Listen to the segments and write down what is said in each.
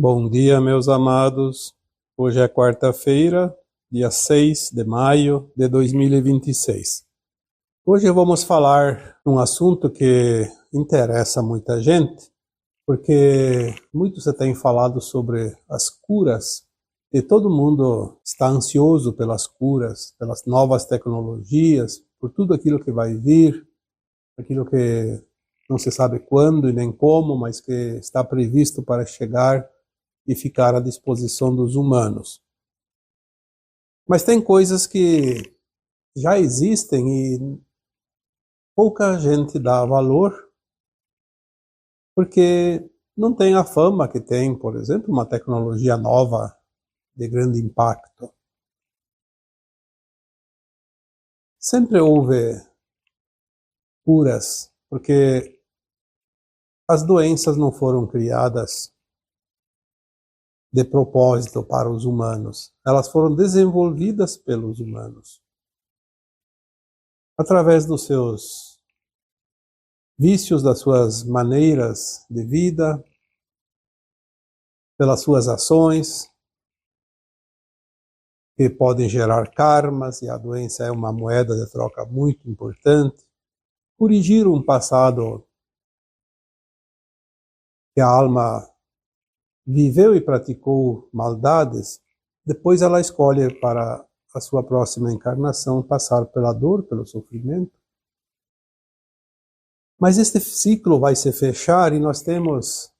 Bom dia, meus amados. Hoje é quarta-feira, dia 6 de maio de 2026. Hoje vamos falar de um assunto que interessa muita gente, porque muito se tem falado sobre as curas, e todo mundo está ansioso pelas curas, pelas novas tecnologias, por tudo aquilo que vai vir, aquilo que não se sabe quando e nem como, mas que está previsto para chegar e ficar à disposição dos humanos. Mas tem coisas que já existem e pouca gente dá valor, porque não tem a fama que tem, por exemplo, uma tecnologia nova de grande impacto. Sempre houve curas, porque as doenças não foram criadas de propósito para os humanos. Elas foram desenvolvidas pelos humanos. Através dos seus vícios, das suas maneiras de vida, pelas suas ações, que podem gerar karmas, e a doença é uma moeda de troca muito importante. Corrigir um passado que a alma viveu e praticou maldades, depois ela escolhe para a sua próxima encarnação passar pela dor, pelo sofrimento. Mas este ciclo vai se fechar e nós temos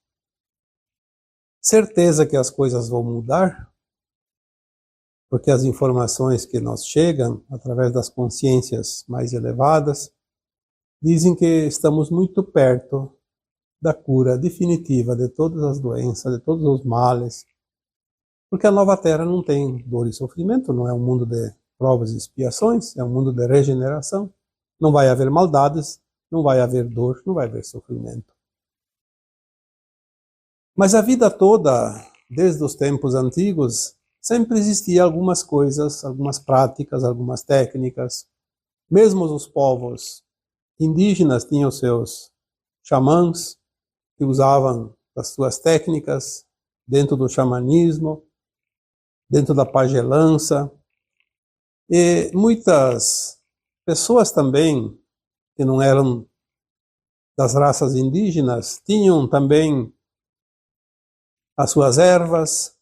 certeza que as coisas vão mudar, porque as informações que nos chegam através das consciências mais elevadas dizem que estamos muito perto da cura definitiva de todas as doenças, de todos os males, porque a nova Terra não tem dor e sofrimento, não é um mundo de provas e expiações, é um mundo de regeneração. Não vai haver maldades, não vai haver dor, não vai haver sofrimento. Mas a vida toda, desde os tempos antigos, sempre existia algumas coisas, algumas práticas, algumas técnicas. Mesmo os povos indígenas tinham seus xamãs, que usavam as suas técnicas dentro do xamanismo, dentro da pagelança. E muitas pessoas também, que não eram das raças indígenas, tinham também as suas ervas,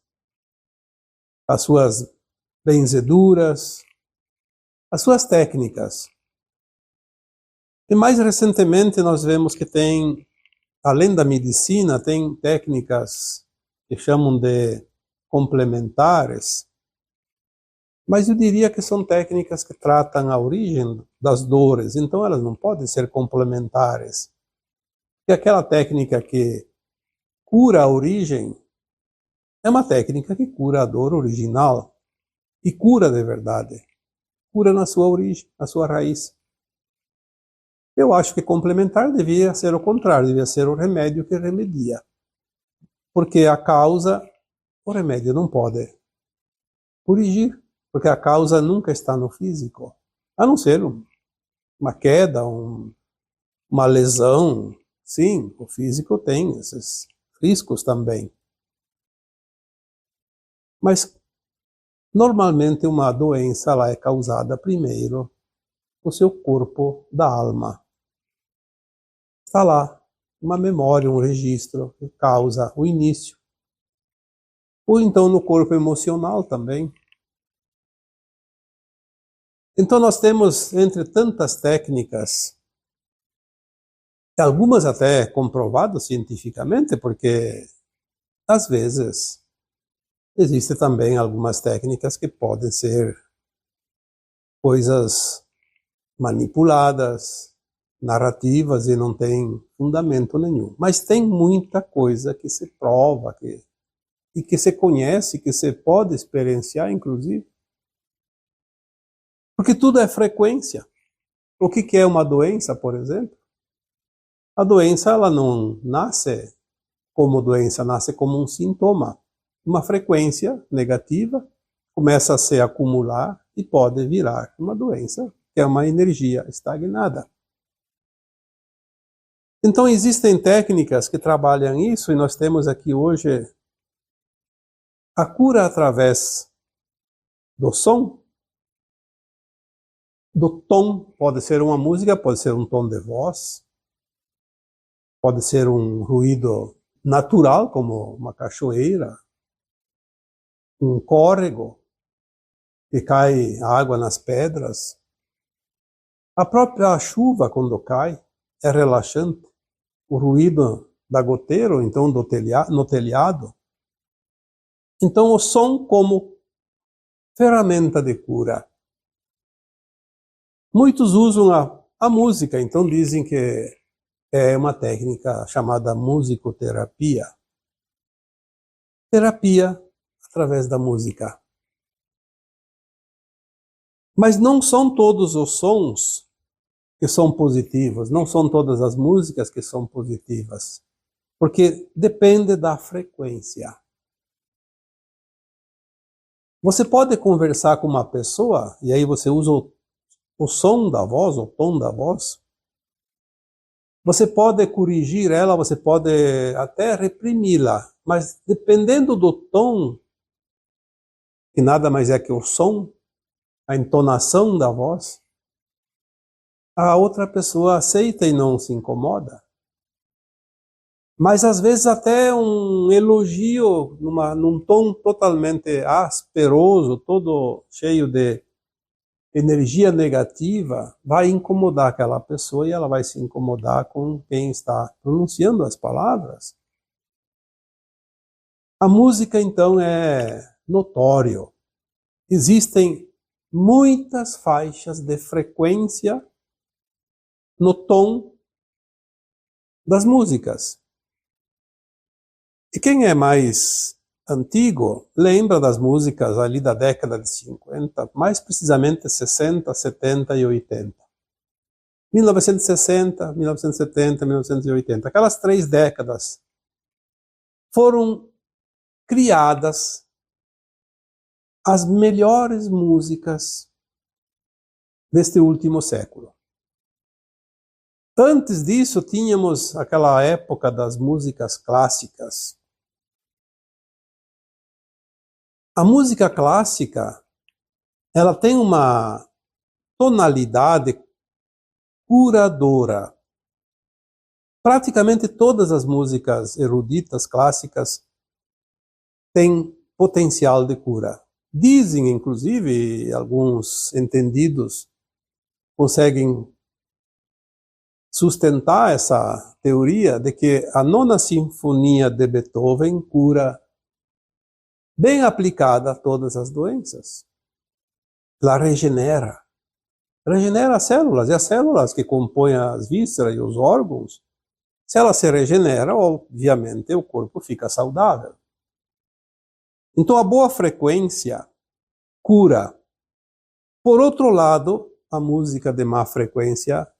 as suas benzeduras, as suas técnicas. E mais recentemente nós vemos que tem, além da medicina, tem técnicas que chamam de complementares, mas eu diria que são técnicas que tratam a origem das dores, então elas não podem ser complementares. Porque aquela técnica que cura a origem é uma técnica que cura a dor original, e cura de verdade, cura na sua origem, na sua raiz. Eu acho que complementar devia ser o contrário, devia ser o remédio que remedia. Porque a causa, o remédio não pode corrigir, porque a causa nunca está no físico, a não ser uma queda, uma lesão. Sim, o físico tem esses riscos também. Mas, normalmente, uma doença ela é causada primeiro no seu corpo da alma. Está lá uma memória, um registro que causa o início. Ou então no corpo emocional também. Então nós temos, entre tantas técnicas, algumas até comprovadas cientificamente, porque às vezes existem também algumas técnicas que podem ser coisas manipuladas, narrativas, e não tem fundamento nenhum. Mas tem muita coisa que se prova, e que se conhece, que se pode experienciar, inclusive. Porque tudo é frequência. O que é uma doença, por exemplo? A doença ela não nasce como doença, nasce como um sintoma. Uma frequência negativa começa a se acumular e pode virar uma doença, que é uma energia estagnada. Então existem técnicas que trabalham isso, e nós temos aqui hoje A cura através do som, do tom, pode ser uma música, pode ser um tom de voz, pode ser um ruído natural, como uma cachoeira, um córrego, que cai água nas pedras. A própria chuva, quando cai, é relaxante. O ruído da goteira, ou então no telhado. Então, o som como ferramenta de cura. Muitos usam a música, então dizem que é uma técnica chamada musicoterapia. Terapia através da música. Mas não são todos os sons que são positivos, não são todas as músicas que são positivas, porque depende da frequência. Você pode conversar com uma pessoa, e aí você usa o som da voz, o tom da voz. Você pode corrigir ela, você pode até reprimi-la, mas dependendo do tom, que nada mais é que o som, a entonação da voz, a outra pessoa aceita e não se incomoda. Mas às vezes até um elogio num tom totalmente asperoso, todo cheio de energia negativa, vai incomodar aquela pessoa e ela vai se incomodar com quem está pronunciando as palavras. A música, então, é notório. Existem muitas faixas de frequência no tom das músicas. E quem é mais antigo lembra das músicas ali da década de 50, mais precisamente 60, 70 e 80. 1960, 1970, 1980. Aquelas 3 décadas foram criadas as melhores músicas deste último século. Antes disso, tínhamos aquela época das músicas clássicas. A música clássica, ela tem uma tonalidade curadora. Praticamente todas as músicas eruditas clássicas têm potencial de cura. Dizem, inclusive, alguns entendidos conseguem sustentar essa teoria de que a Nona Sinfonia de Beethoven cura, bem aplicada, todas as doenças. Ela regenera. Regenera as células, e as células que compõem as vísceras e os órgãos, se ela se regenera, obviamente o corpo fica saudável. Então a boa frequência cura. Por outro lado, a música de má frequência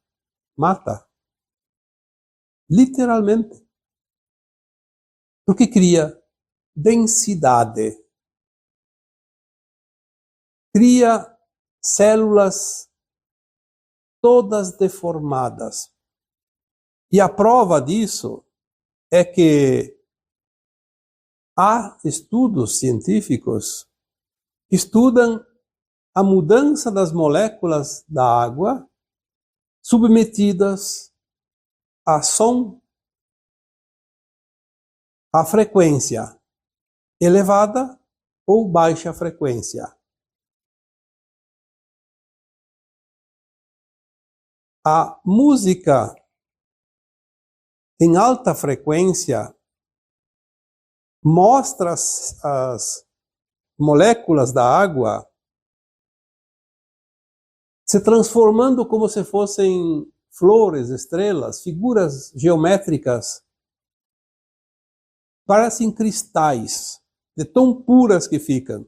mata. Literalmente. Porque cria densidade. Cria células todas deformadas. E a prova disso é que há estudos científicos que estudam a mudança das moléculas da água submetidas a som, a frequência elevada ou baixa frequência. A música em alta frequência mostra as moléculas da água se transformando como se fossem flores, estrelas, figuras geométricas, parecem cristais, de tão puras que ficam.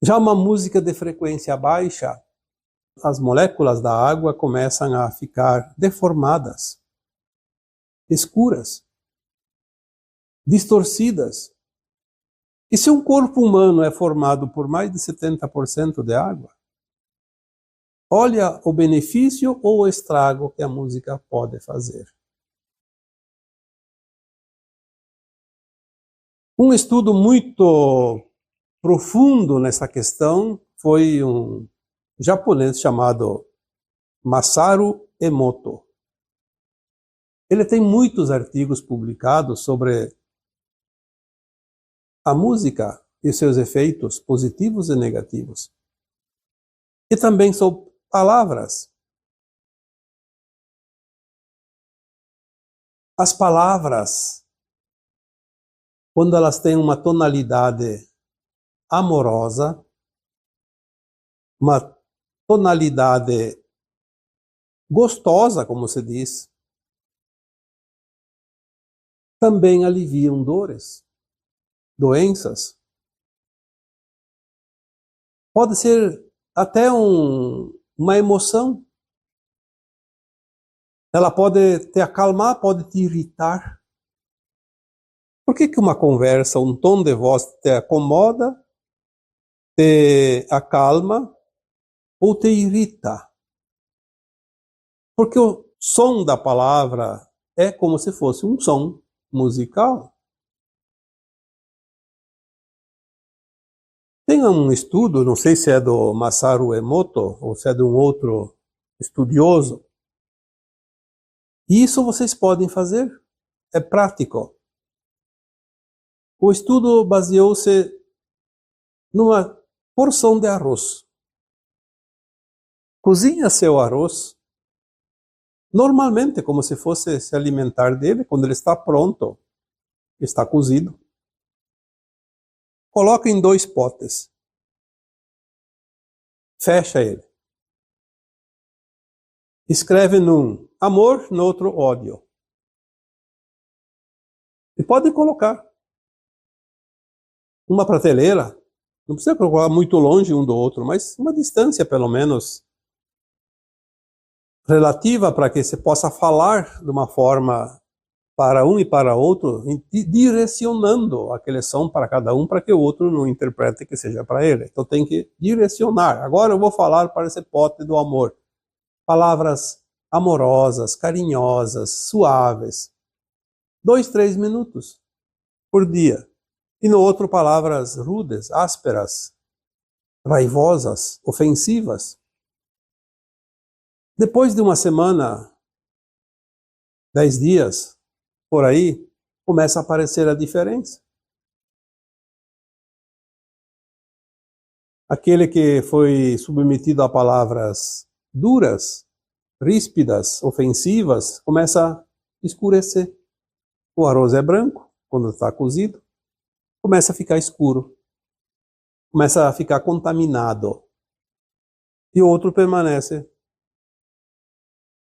Já uma música de frequência baixa, as moléculas da água começam a ficar deformadas, escuras, distorcidas. E se um corpo humano é formado por mais de 70% de água, olha o benefício ou o estrago que a música pode fazer. Um estudo muito profundo nessa questão foi um japonês chamado Masaru Emoto. Ele tem muitos artigos publicados sobre a música e seus efeitos positivos e negativos. E também sobre palavras. As palavras, quando elas têm uma tonalidade amorosa, uma tonalidade gostosa, como se diz, também aliviam dores, doenças. Pode ser até uma emoção. Ela pode te acalmar, pode te irritar. Por que uma conversa, um tom de voz te acomoda, te acalma ou te irrita? Porque o som da palavra é como se fosse um som musical. Tem um estudo, não sei se é do Masaru Emoto ou se é de um outro estudioso. E isso vocês podem fazer, é prático. O estudo baseou-se numa porção de arroz. Cozinha seu arroz, normalmente como se fosse se alimentar dele, quando ele está pronto, está cozido. Coloca em 2 potes. Fecha ele. Escreve num amor, no outro ódio. E pode colocar uma prateleira, não precisa colocar muito longe um do outro, mas uma distância pelo menos relativa para que você possa falar de uma forma para um e para outro, direcionando aquele som para cada um, para que o outro não interprete que seja para ele. Então tem que direcionar. Agora eu vou falar para esse pote do amor. Palavras amorosas, carinhosas, suaves. 2, 3 minutos por dia. E no outro, palavras rudes, ásperas, raivosas, ofensivas. Depois de uma semana, 10 dias, por aí, começa a aparecer a diferença. Aquele que foi submetido a palavras duras, ríspidas, ofensivas, começa a escurecer. O arroz é branco, quando está cozido, começa a ficar escuro, começa a ficar contaminado. E o outro permanece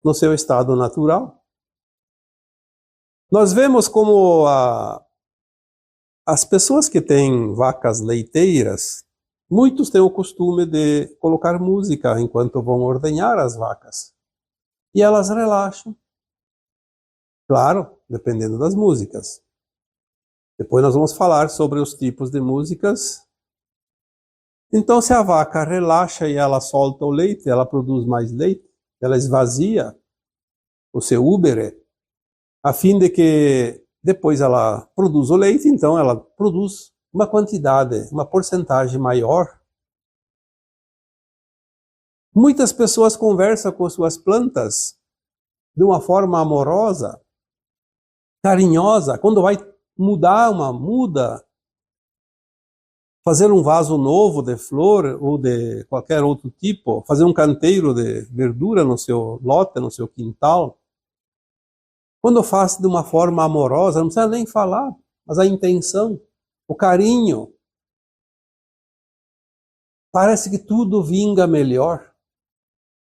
no seu estado natural. Nós vemos como as pessoas que têm vacas leiteiras, muitos têm o costume de colocar música enquanto vão ordenhar as vacas. E elas relaxam. Claro, dependendo das músicas. Depois nós vamos falar sobre os tipos de músicas. Então, se a vaca relaxa e ela solta o leite, ela produz mais leite, ela esvazia o seu úbere, a fim de que depois ela produza o leite, então ela produz uma quantidade, uma porcentagem maior. Muitas pessoas conversam com suas plantas de uma forma amorosa, carinhosa. Quando vai mudar uma muda, fazer um vaso novo de flor ou de qualquer outro tipo, fazer um canteiro de verdura no seu lote, no seu quintal. Quando faz de uma forma amorosa, não precisa nem falar, mas a intenção, o carinho, parece que tudo vinga melhor.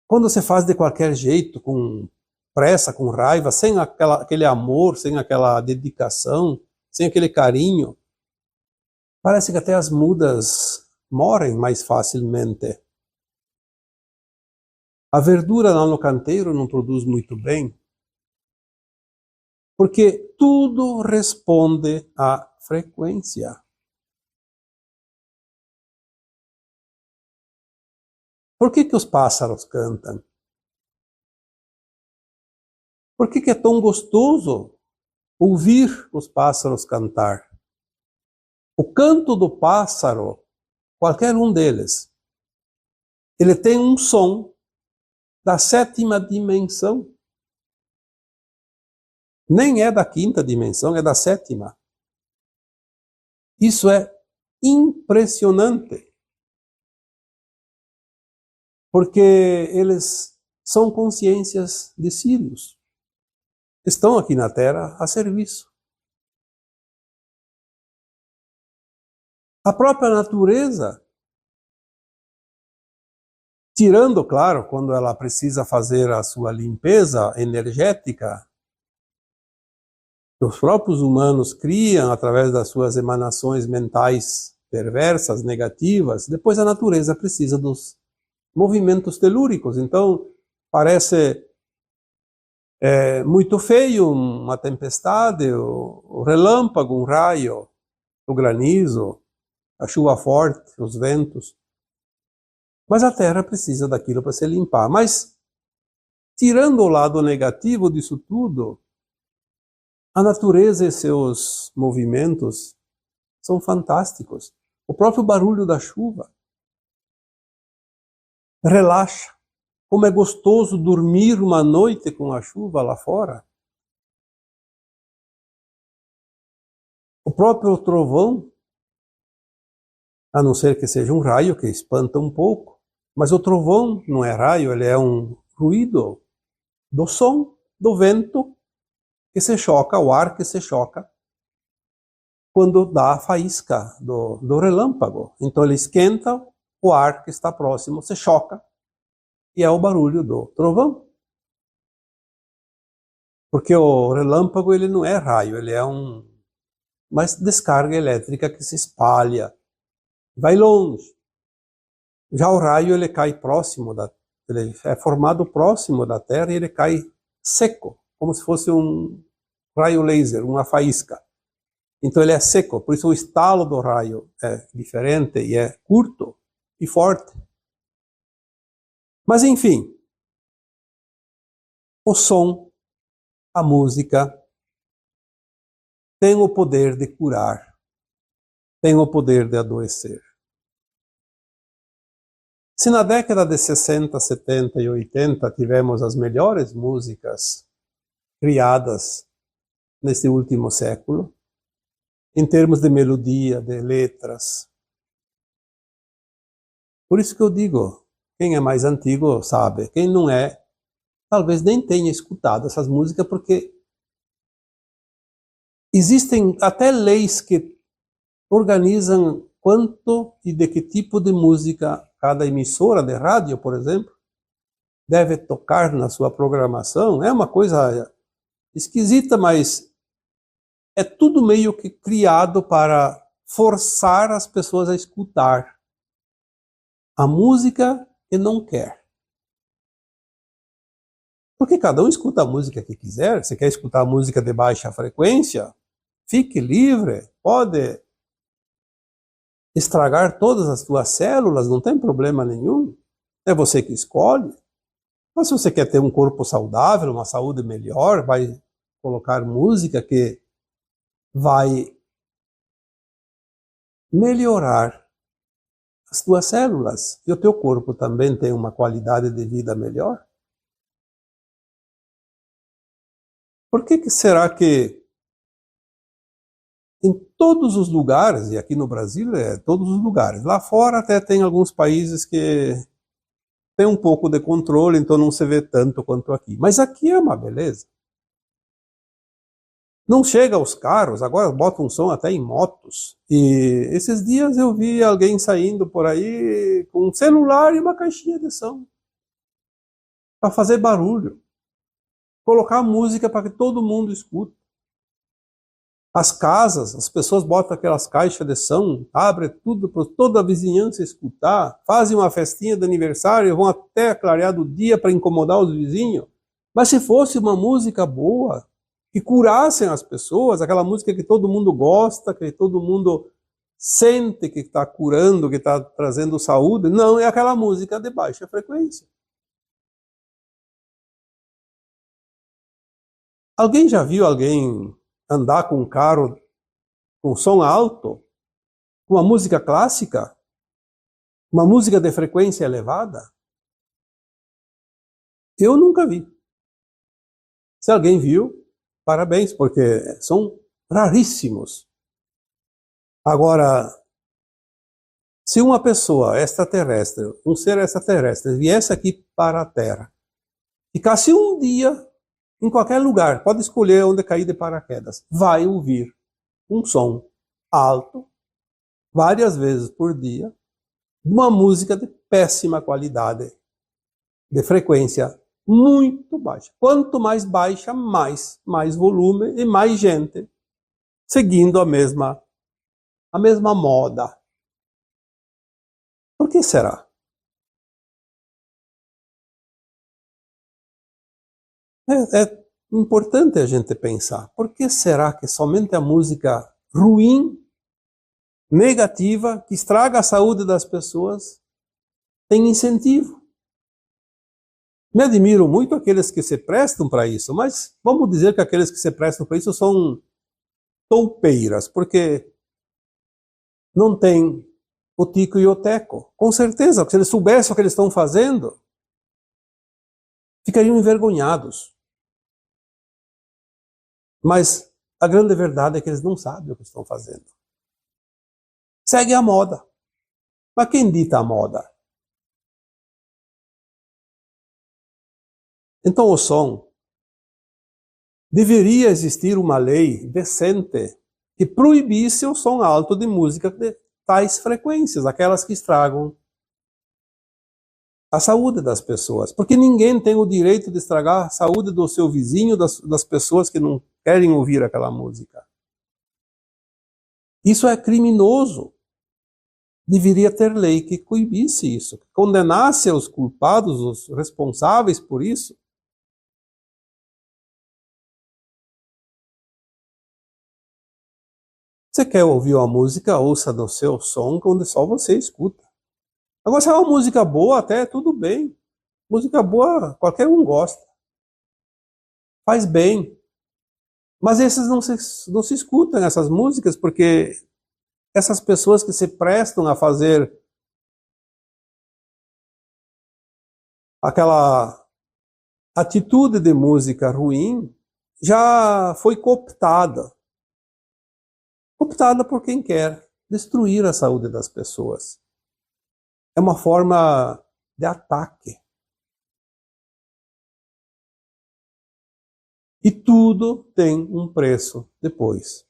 Quando você faz de qualquer jeito, com pressa, com raiva, sem aquele amor, sem aquela dedicação, sem aquele carinho, parece que até as mudas morrem mais facilmente. A verdura lá no canteiro não produz muito bem, porque tudo responde à frequência. Por que os pássaros cantam? Por que é tão gostoso ouvir os pássaros cantar? O canto do pássaro, qualquer um deles, ele tem um som da sétima dimensão. Nem é da quinta dimensão, é da sétima. Isso é impressionante, porque eles são consciências de Sirius. Estão aqui na Terra a serviço. A própria natureza, tirando, claro, quando ela precisa fazer a sua limpeza energética, os próprios humanos criam através das suas emanações mentais perversas, negativas, depois a natureza precisa dos movimentos telúricos. Então, parece muito feio uma tempestade, o relâmpago, um raio, o granizo, a chuva forte, os ventos. Mas a Terra precisa daquilo para se limpar. Mas, tirando o lado negativo disso tudo, a natureza e seus movimentos são fantásticos. O próprio barulho da chuva relaxa. Como é gostoso dormir uma noite com a chuva lá fora. O próprio trovão, a não ser que seja um raio que espanta um pouco, mas o trovão não é raio, ele é um ruído do som, do vento que se choca, o ar que se choca quando dá a faísca do relâmpago. Então ele esquenta, o ar que está próximo se choca e é o barulho do trovão. Porque o relâmpago ele não é raio, ele é uma descarga elétrica que se espalha, vai longe. Já o raio ele cai próximo ele é formado próximo da Terra e ele cai seco, como se fosse um raio laser, uma faísca. Então ele é seco, por isso o estalo do raio é diferente e é curto e forte. Mas enfim, o som, a música, tem o poder de curar, tem o poder de adoecer. Se na década de 60, 70 e 80 tivemos as melhores músicas criadas neste último século, em termos de melodia, de letras. Por isso que eu digo, quem é mais antigo sabe, quem não é, talvez nem tenha escutado essas músicas, porque existem até leis que organizam quanto e de que tipo de música cada emissora de rádio, por exemplo, deve tocar na sua programação. É uma coisa esquisita, mas é tudo meio que criado para forçar as pessoas a escutar a música que não quer. Porque cada um escuta a música que quiser. Se quer escutar a música de baixa frequência, fique livre, pode estragar todas as suas células, não tem problema nenhum. É você que escolhe. Mas se você quer ter um corpo saudável, uma saúde melhor, vai colocar música que vai melhorar as tuas células. E o teu corpo também tem uma qualidade de vida melhor. Por que será que em todos os lugares, e aqui no Brasil é todos os lugares, lá fora até tem alguns países que tem um pouco de controle, então não se vê tanto quanto aqui. Mas aqui é uma beleza. Não chega aos carros, agora bota um som até em motos. E esses dias eu vi alguém saindo por aí com um celular e uma caixinha de som para fazer barulho, colocar música para que todo mundo escute. As casas, as pessoas botam aquelas caixas de som, abrem tudo para toda a vizinhança escutar, fazem uma festinha de aniversário, vão até clarear do dia para incomodar os vizinhos. Mas se fosse uma música boa, que curassem as pessoas, aquela música que todo mundo gosta, que todo mundo sente que está curando, que está trazendo saúde, não, é aquela música de baixa frequência. Alguém já viu alguém andar com um carro com som alto? uma música clássica, uma música de frequência elevada? Eu nunca vi. Se alguém viu, parabéns, porque são raríssimos. Agora, se uma pessoa extraterrestre, um ser extraterrestre, viesse aqui para a Terra, ficasse um dia em qualquer lugar, pode escolher onde cair de paraquedas, vai ouvir um som alto, várias vezes por dia, uma música de péssima qualidade, de frequência muito baixa. Quanto mais baixa, mais volume e mais gente seguindo a mesma moda. Por que será? É importante a gente pensar. Por que será que somente a música ruim, negativa, que estraga a saúde das pessoas, tem incentivo? Me admiro muito aqueles que se prestam para isso, mas vamos dizer que aqueles que se prestam para isso são toupeiras, porque não tem o tico e o teco. Com certeza, se eles soubessem o que eles estão fazendo, ficariam envergonhados. Mas a grande verdade é que eles não sabem o que estão fazendo. Segue a moda. Mas quem dita a moda? Então o som, deveria existir uma lei decente que proibisse o som alto de música de tais frequências, aquelas que estragam a saúde das pessoas. Porque ninguém tem o direito de estragar a saúde do seu vizinho, das pessoas que não querem ouvir aquela música. Isso é criminoso. Deveria ter lei que coibisse isso, que condenasse os culpados, os responsáveis por isso. Você quer ouvir uma música, ouça no seu som, onde só você escuta. Agora, se é uma música boa, até tudo bem. Música boa, qualquer um gosta. Faz bem. Mas esses não se escutam, essas músicas, porque essas pessoas que se prestam a fazer aquela atitude de música ruim, já foi cooptada. Cooptada por quem quer destruir a saúde das pessoas. É uma forma de ataque. E tudo tem um preço depois.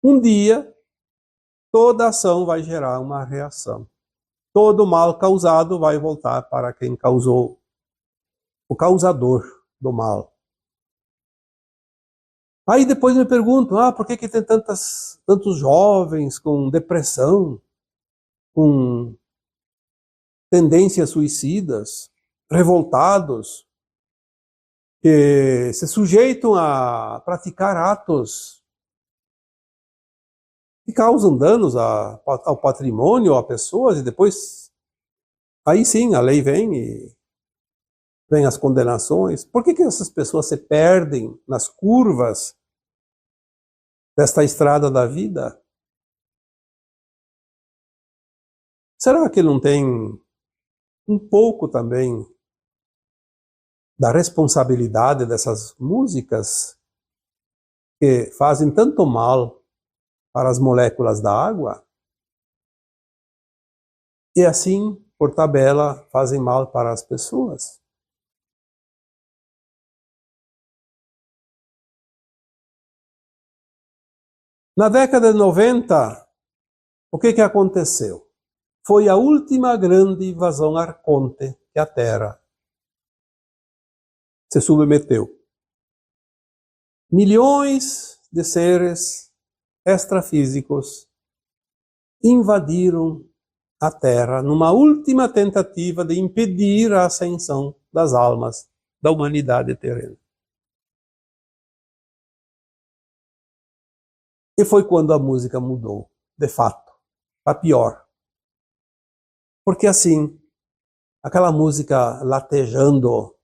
Um dia, toda ação vai gerar uma reação. Todo mal causado vai voltar para quem causou, o causador do mal. Aí depois me perguntam, por que tem tantos jovens com depressão, com tendências suicidas, revoltados, que se sujeitam a praticar atos que causam danos ao patrimônio, a pessoas, e depois, aí sim, a lei vem e vem as condenações. Por que essas pessoas se perdem nas curvas desta estrada da vida? Será que não tem um pouco também da responsabilidade dessas músicas que fazem tanto mal para as moléculas da água e assim, por tabela, fazem mal para as pessoas? Na década de 90, o que aconteceu? Foi a última grande invasão arconte que a Terra se submeteu. Milhões de seres extrafísicos invadiram a Terra numa última tentativa de impedir a ascensão das almas da humanidade terrena. E foi quando a música mudou, de fato, para pior. Porque assim, aquela música latejando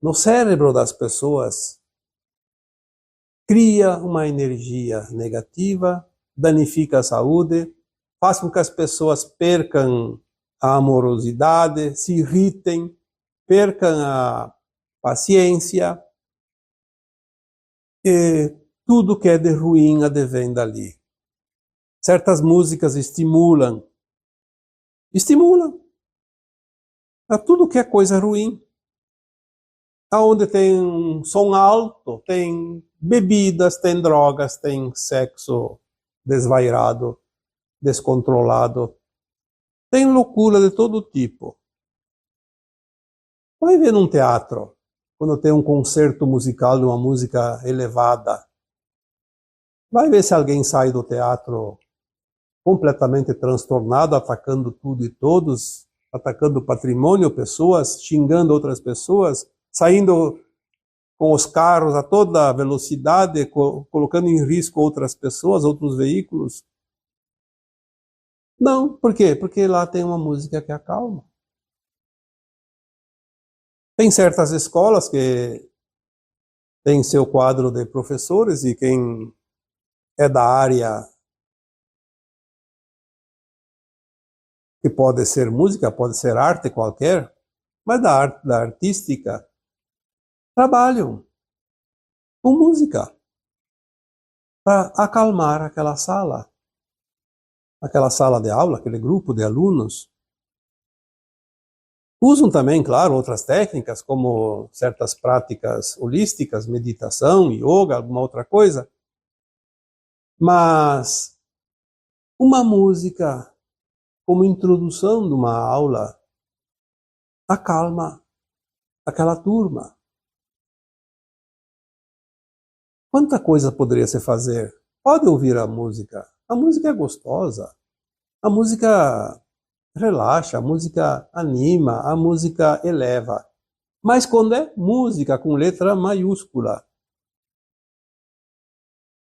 no cérebro das pessoas cria uma energia negativa, danifica a saúde faz com que as pessoas percam a amorosidade, se irritem, percam a paciência, e tudo que é de ruim advém dali. Certas músicas estimulam a tudo que é coisa ruim. Aonde tem um som alto, tem bebidas, tem drogas, tem sexo desvairado, descontrolado, tem loucura de todo tipo. Vai ver num teatro, quando tem um concerto musical de uma música elevada, vai ver se alguém sai do teatro completamente transtornado, atacando tudo e todos, atacando patrimônio, pessoas, xingando outras pessoas, saindo com os carros a toda velocidade, colocando em risco outras pessoas, outros veículos. Não, por quê? Porque lá tem uma música que acalma. Tem certas escolas que tem seu quadro de professores e quem é da área que pode ser música, pode ser arte qualquer, mas da arte, da artística, trabalham com música para acalmar aquela sala de aula, aquele grupo de alunos. Usam também, claro, outras técnicas, como certas práticas holísticas, meditação, yoga, alguma outra coisa. Mas uma música como introdução de uma aula acalma aquela turma. Quanta coisa poderia se fazer? Pode ouvir a música. A música é gostosa. A música relaxa, a música anima, a música eleva. Mas quando é música com letra maiúscula.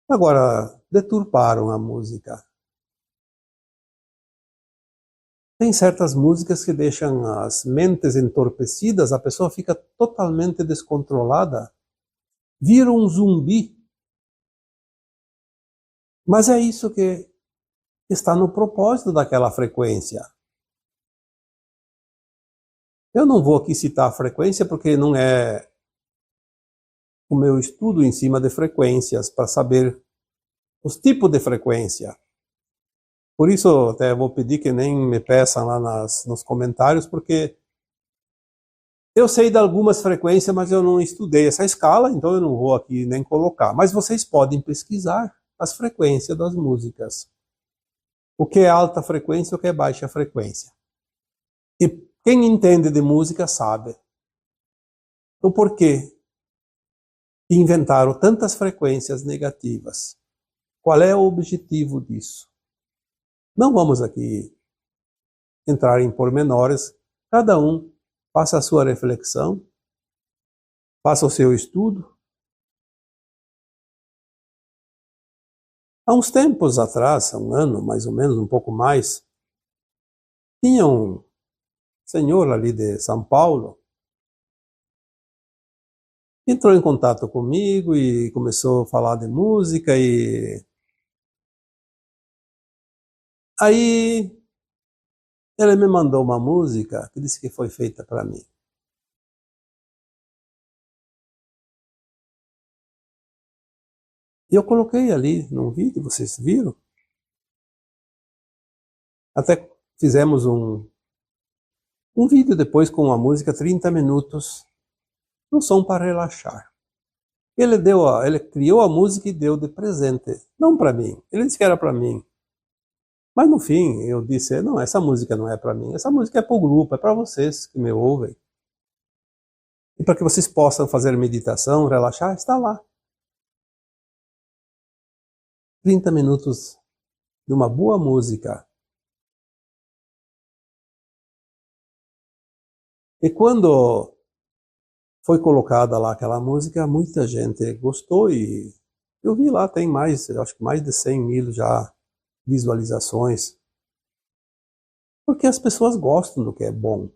Agora, deturparam a música. Tem certas músicas que deixam as mentes entorpecidas, a pessoa fica totalmente descontrolada, vira um zumbi. Mas é isso que está no propósito daquela frequência. Eu não vou aqui citar a frequência porque não é o meu estudo em cima de frequências para saber os tipos de frequência. Por isso até vou pedir que nem me peçam lá nos comentários, porque eu sei de algumas frequências, mas eu não estudei essa escala, então eu não vou aqui nem colocar. Mas vocês podem pesquisar as frequências das músicas. O que é alta frequência e o que é baixa frequência. E quem entende de música sabe. Então por que inventaram tantas frequências negativas? Qual é o objetivo disso? Não vamos aqui entrar em pormenores. Cada um faça a sua reflexão, faça o seu estudo. Há uns tempos atrás, há um ano mais ou menos, um pouco mais, tinha um senhor ali de São Paulo, entrou em contato comigo e começou a falar de música e aí ele me mandou uma música que disse que foi feita para mim. E eu coloquei ali num vídeo, vocês viram? Até fizemos um vídeo depois com a música 30 minutos, um som para relaxar. Ele criou a música e deu de presente, não para mim. Ele disse que era para mim. Mas no fim eu disse, não, essa música não é para mim, essa música é para o grupo, é para vocês que me ouvem. E para que vocês possam fazer meditação, relaxar, está lá. 30 minutos de uma boa música. E quando foi colocada lá aquela música, muita gente gostou e eu vi lá, tem mais, acho que mais de 100 mil já visualizações. Porque as pessoas gostam do que é bom.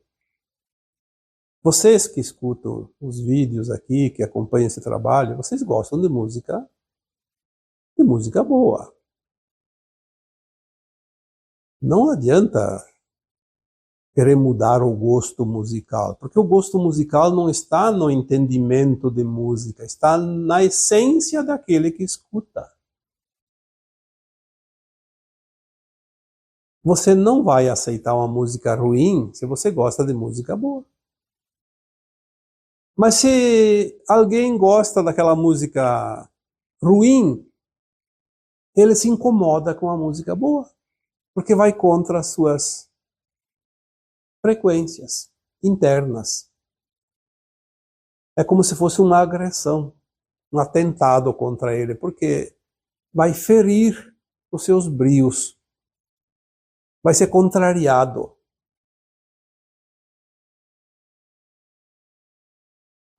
Vocês que escutam os vídeos aqui, que acompanham esse trabalho, vocês gostam de música boa. Não adianta querer mudar o gosto musical, porque o gosto musical não está no entendimento de música, está na essência daquele que escuta. Você não vai aceitar uma música ruim se você gosta de música boa. Mas se alguém gosta daquela música ruim, ele se incomoda com a música boa, porque vai contra as suas frequências internas. É como se fosse uma agressão, um atentado contra ele, porque vai ferir os seus brios, vai ser contrariado.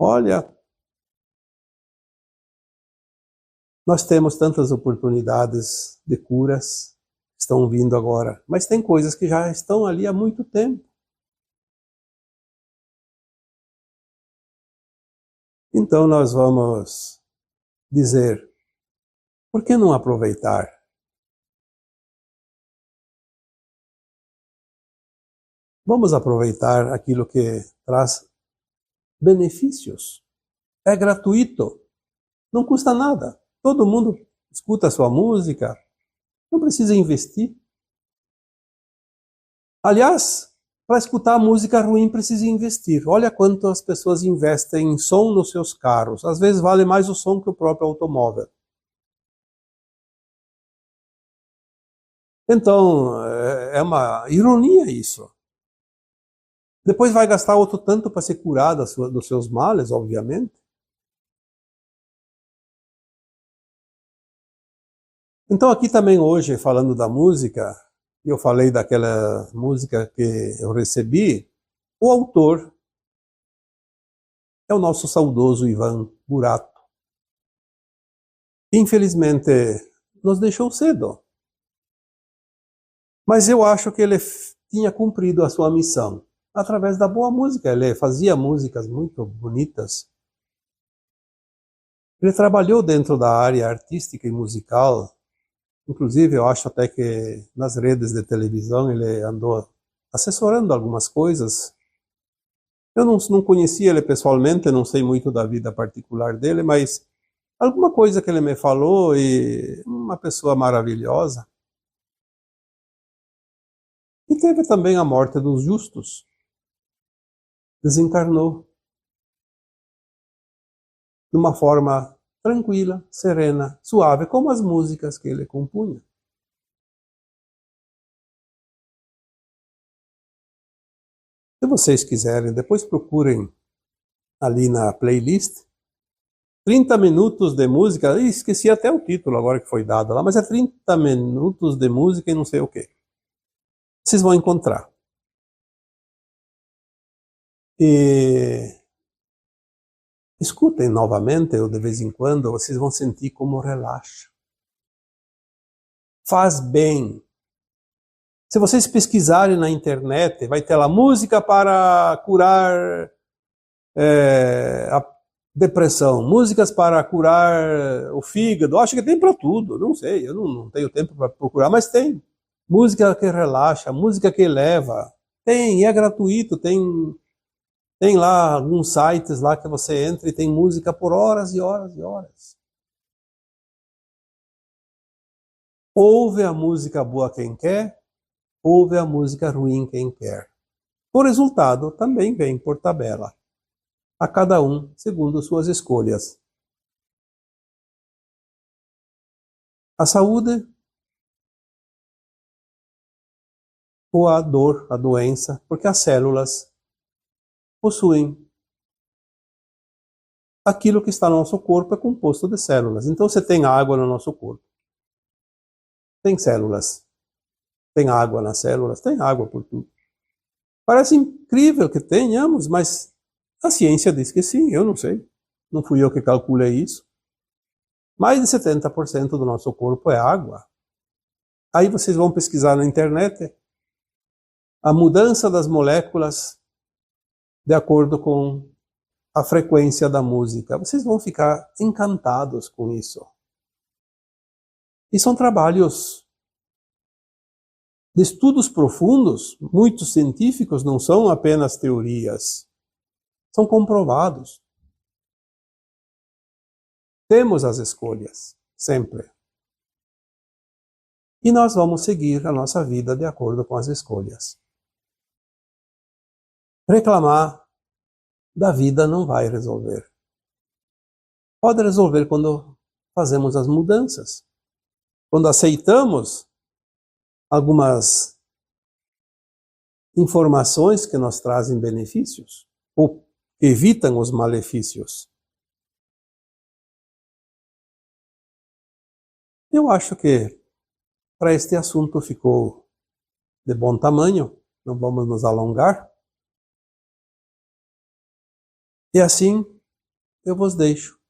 Olha, nós temos tantas oportunidades de curas que estão vindo agora, mas tem coisas que já estão ali há muito tempo. Então nós vamos dizer, por que não aproveitar? Vamos aproveitar aquilo que traz benefícios. É gratuito, não custa nada. Todo mundo escuta a sua música, não precisa investir. Aliás, para escutar música ruim precisa investir. Olha quanto as pessoas investem em som nos seus carros. Às vezes vale mais o som que o próprio automóvel. Então, é uma ironia isso. Depois vai gastar outro tanto para se curar dos seus males, obviamente. Então aqui também hoje, falando da música, eu falei daquela música que eu recebi, o autor é o nosso saudoso Ivan Burato. Infelizmente, nos deixou cedo. Mas eu acho que ele tinha cumprido a sua missão. Através da boa música, ele fazia músicas muito bonitas. Ele trabalhou dentro da área artística e musical. Inclusive, eu acho até que nas redes de televisão ele andou assessorando algumas coisas. Eu não conhecia ele pessoalmente, não sei muito da vida particular dele, mas alguma coisa que ele me falou, e uma pessoa maravilhosa. E teve também a morte dos justos. Desencarnou de uma forma tranquila, serena, suave, como as músicas que ele compunha. Se vocês quiserem, depois procurem ali na playlist 30 minutos de música. Esqueci até o título agora que foi dado lá, mas é 30 minutos de música e não sei o quê. Vocês vão encontrar. E escutem novamente, ou de vez em quando, vocês vão sentir como relaxa. Faz bem. Se vocês pesquisarem na internet, vai ter lá música para curar a depressão, músicas para curar o fígado. Acho que tem para tudo, não sei, eu não tenho tempo para procurar, mas tem. Música que relaxa, música que eleva. Tem, e é gratuito, tem lá alguns sites lá que você entra e tem música por horas e horas e horas. Ouve a música boa quem quer, ouve a música ruim quem quer. O resultado também vem por tabela, a cada um segundo suas escolhas. A saúde ou a dor, a doença, porque as células possuem aquilo que está no nosso corpo é composto de células. Então você tem água no nosso corpo. Tem células. Tem água nas células, tem água por tudo. Parece incrível que tenhamos, mas a ciência diz que sim, eu não sei. Não fui eu que calculei isso. Mais de 70% do nosso corpo é água. Aí vocês vão pesquisar na internet a mudança das moléculas de acordo com a frequência da música. Vocês vão ficar encantados com isso. E são trabalhos de estudos profundos, muitos científicos, não são apenas teorias, são comprovados. Temos as escolhas, sempre. E nós vamos seguir a nossa vida de acordo com as escolhas. Reclamar da vida não vai resolver. Pode resolver quando fazemos as mudanças. Quando aceitamos algumas informações que nos trazem benefícios ou evitam os malefícios. Eu acho que para este assunto ficou de bom tamanho, não vamos nos alongar. E assim eu vos deixo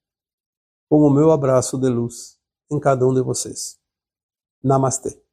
com o meu abraço de luz em cada um de vocês. Namastê.